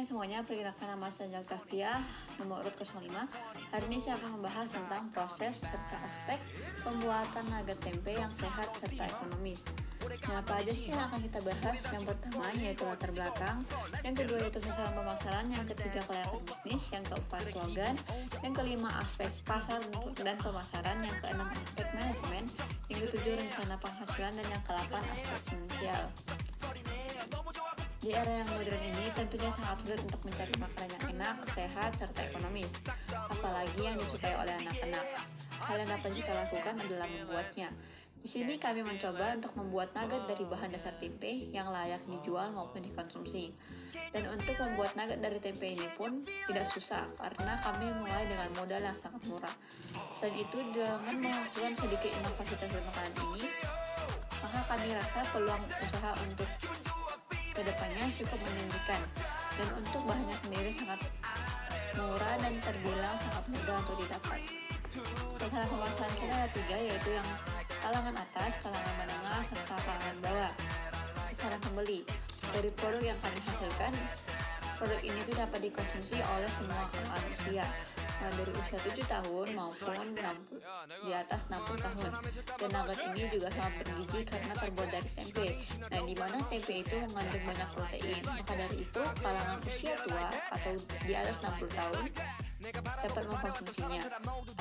semuanya, perkenalkan nama saya Zafia, nomor urut 05. Hari ini saya akan membahas tentang proses serta aspek pembuatan nugget tempe yang sehat serta ekonomis. Nah, apa aja sih yang akan kita bahas? Yang pertama yaitu latar belakang, yang kedua yaitu sasaran pemasaran, yang ketiga kelayakan bisnis, yang keempat slogan, yang kelima aspek pasar dan pemasaran, yang keenam aspek manajemen, yang ketujuh rencana penghasilan, dan yang kedelapan aspek finansial. Di era yang modern ini tentunya sangat sulit untuk mencari makanan yang enak, sehat, serta ekonomis, apalagi yang disukai oleh anak-anak. Hal yang dapat kita lakukan adalah membuatnya. Di sini kami mencoba untuk membuat nugget dari bahan dasar tempe yang layak dijual maupun dikonsumsi. Dan untuk membuat nugget dari tempe ini pun tidak susah karena kami mulai dengan modal yang sangat murah. Selain itu, dengan melakukan sedikit inovasi tentang makanan ini, maka kami rasa peluang usaha untuk kedepannya cukup menjanjikan, dan untuk bahannya sendiri sangat murah dan terbilang sangat mudah untuk didapat. Sasaran pemasaran kita ada 3, yaitu yang kalangan atas, kalangan menengah, serta kalangan bawah. Sasaran pembeli dari produk yang kami hasilkan, produk ini tuh dapat dikonsumsi oleh semua kalangan usia, dari usia 7 tahun maupun di atas 60 tahun. Dan nugget ini juga sangat bergizi karena terbuat dari tempe. Nah, di mana tempe itu mengandung banyak protein. Maka dari itu, kalangan usia tua atau di atas 60 tahun dapat mengkonsumsinya.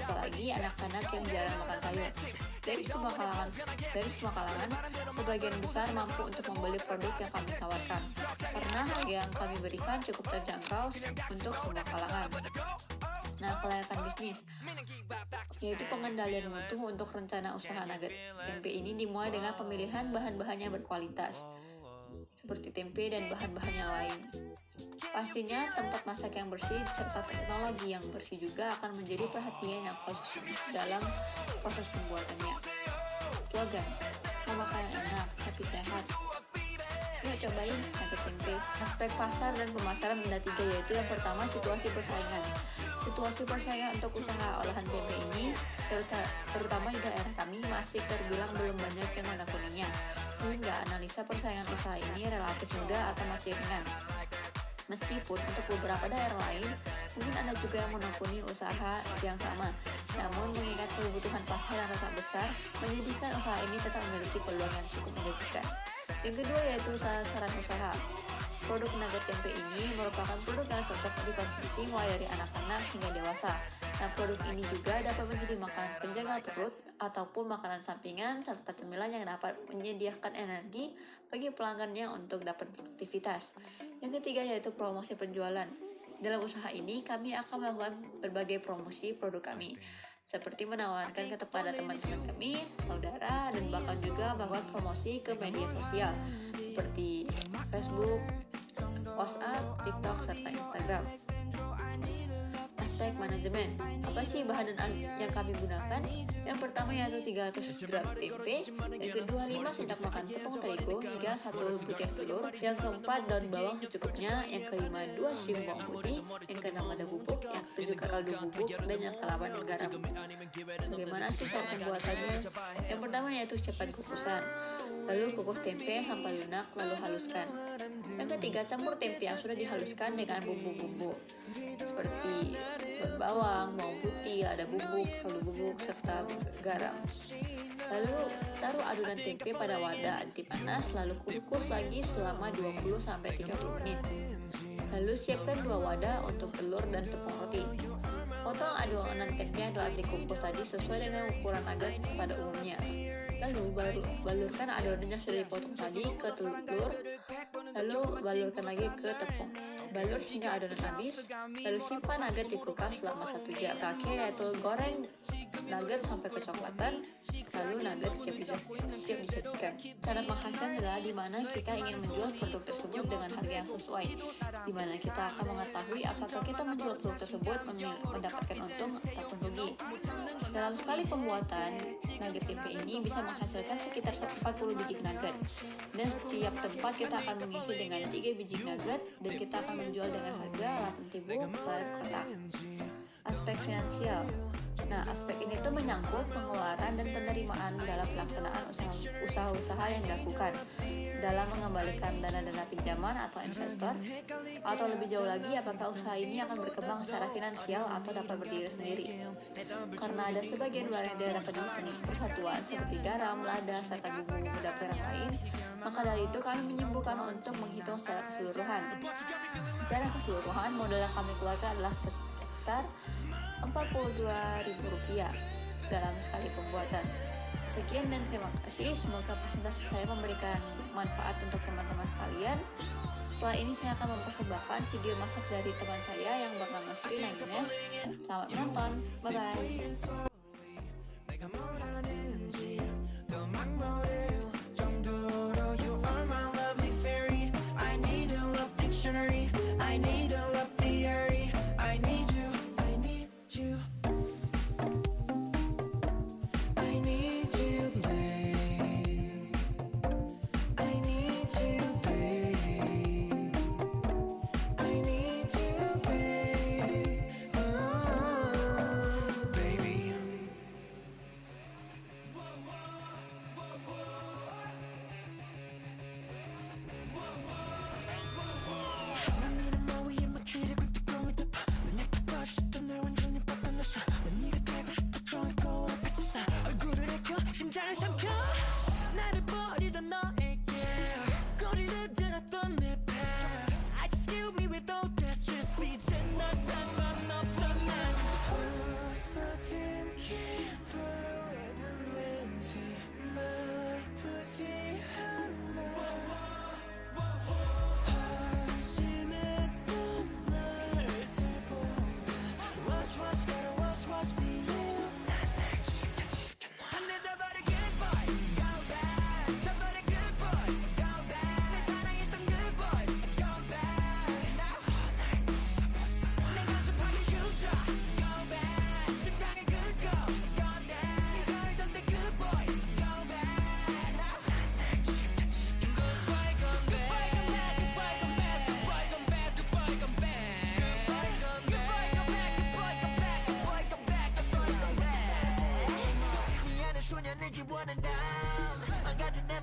Apalagi anak-anak yang jarang makan sayur. Dari semua kalangan, sebagian besar mampu untuk membeli produk yang kami tawarkan. Karena harga yang kami berikan cukup terjangkau untuk semua kalangan. Nah, kelayakan bisnis, yaitu pengendalian mutu untuk rencana usaha nugget tempe ini dimulai dengan pemilihan bahan-bahan yang berkualitas, seperti tempe dan bahan-bahan yang lain. Pastinya tempat masak yang bersih serta teknologi yang bersih juga akan menjadi perhatian yang khusus dalam proses pembuatannya. Slogan, mau makanan enak tapi sehat. Yuk cobain nugget tempe. Aspek pasar dan pemasaran ada 3, yaitu yang pertama situasi persaingan. Situasi persaingan untuk usaha olahan tempe ini, terutama di daerah kami, masih terbilang belum banyak yang menekuninya, sehingga analisa persaingan usaha ini relatif mudah atau masih ringan. Meskipun untuk beberapa daerah lain, mungkin ada juga yang menekuni usaha yang sama, namun mengingat kebutuhan pasar yang tetap besar, menjadikan usaha ini tetap memiliki peluang yang cukup menjanjikan. Yang kedua yaitu sasaran usaha. Produk nugget tempe ini merupakan produk yang cocok dikonsumsi mulai dari anak-anak hingga dewasa. Nah, produk ini juga dapat menjadi makanan penjaga perut ataupun makanan sampingan serta cemilan yang dapat menyediakan energi bagi pelanggannya untuk dapat beraktivitas. Yang ketiga yaitu promosi penjualan. Dalam usaha ini, kami akan melakukan berbagai promosi produk kami, seperti menawarkan kepada teman-teman kami, saudara, dan bahkan juga melakukan promosi ke media sosial seperti Facebook, WhatsApp, TikTok, serta Instagram. Aspek manajemen, apa sih bahan dan yang kami gunakan? Yang pertama yaitu 300 gram tempe, yang kedua 5 sendok makan tepung terigu hingga 1 butir telur, yang keempat daun bawang secukupnya, yang kelima 2 siung bawang putih, yang keenam ada bubuk, yang ketujuh kaldu bubuk, dan yang ke-8 garam. Bagaimana sih cara pembuatannya? Yang pertama yaitu cepat kukusan, lalu kukus tempe sampai lunak, lalu haluskan. Yang ketiga, campur tempe yang sudah dihaluskan dengan bumbu-bumbu seperti bawang, bawang putih, ada bubuk, kaldu bubuk, serta garam. Lalu taruh adonan tempe pada wadah anti panas, lalu kukus lagi selama 20-30 menit. Lalu siapkan 2 wadah untuk telur dan tepung roti. Potong adonan tempe yang telah dikukus tadi sesuai dengan ukuran nugget pada umumnya. Lalu balurkan adonan yang sudah dipotong tadi ke telur, lalu balurkan lagi ke tepung. Balur hingga adonan habis, lalu simpan nugget di kulkas selama 1 jam. Terakhir yaitu goreng nugget sampai kecoklatan, lalu nugget siap disajikan. Cara penghasilan adalah di mana kita ingin menjual produk tersebut dengan harga yang sesuai, di mana kita akan mengetahui apakah kita menjual produk tersebut mendapatkan untung ataupun rugi. Dalam sekali pembuatan, nugget tempe ini bisa menghasilkan sekitar 40 biji nugget, dan setiap tempat kita akan mengisi dengan 3 biji nugget, dan kita akan menjual dengan harga 8.000 per kotak. Aspek finansial. Nah, aspek ini tuh menyangkut pengeluaran dan penerimaan dalam pelaksanaan usaha-usaha yang dilakukan. dalam mengembalikan dana-dana pinjaman atau investor? Atau lebih jauh lagi, apakah usaha ini akan berkembang secara finansial atau dapat berdiri sendiri? Karena ada sebagian barang daerah penting persatuan seperti garam, lada, serta bumbu dapur yang lain, maka dari itu kami menyimpulkan untuk menghitung secara keseluruhan. Secara keseluruhan, modal yang kami keluarkan adalah sekitar Rp42.000 dalam sekali pembuatan. Sekian dan terima kasih, semoga presentasi saya memberikan manfaat untuk teman-teman sekalian. Setelah ini saya akan mempersembahkan video masak dari teman saya yang bernama Sri Nagines. Selamat menonton, bye-bye.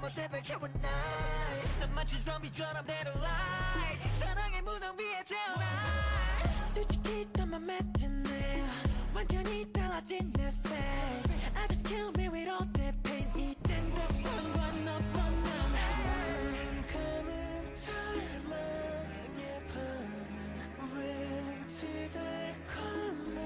모습을 채운 날 난 마치 좀비처럼 데로라이 사랑의 무덤 위에 태어나 솔직히 더 맘에 드네 완전히 달라진 내 face I just kill me with all that pain 이젠 더 상관없어 난 감은 절망의 밤은 왠지 달콤해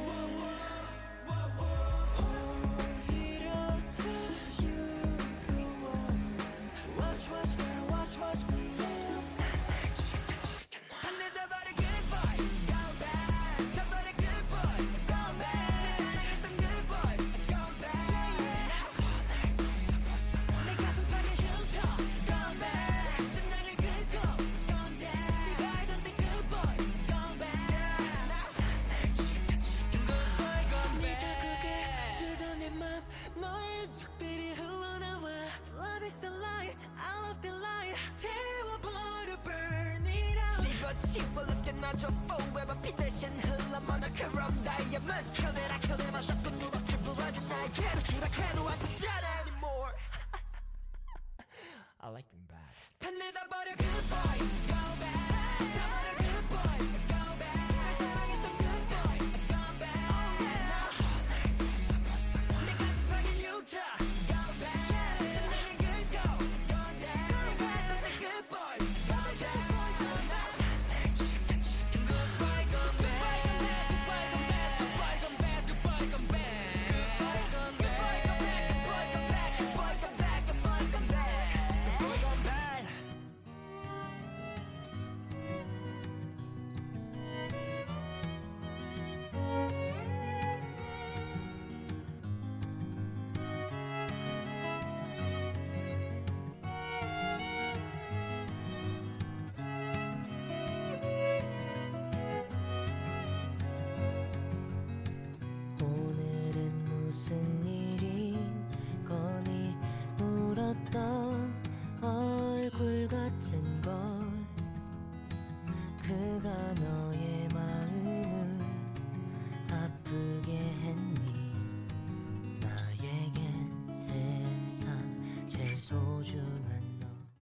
너의 적들이 흘러나와 Love is a lie, I love the lie 태워버려 burn it out 씹어 lift it not your forever 피 대신 흘러 monochrom diamonds 켜내라 켜내 맞섰고 누밖에 부러진 나의 괴로 추락해도 안 되잖아 anymore I like being bad 다 내다버려 goodbye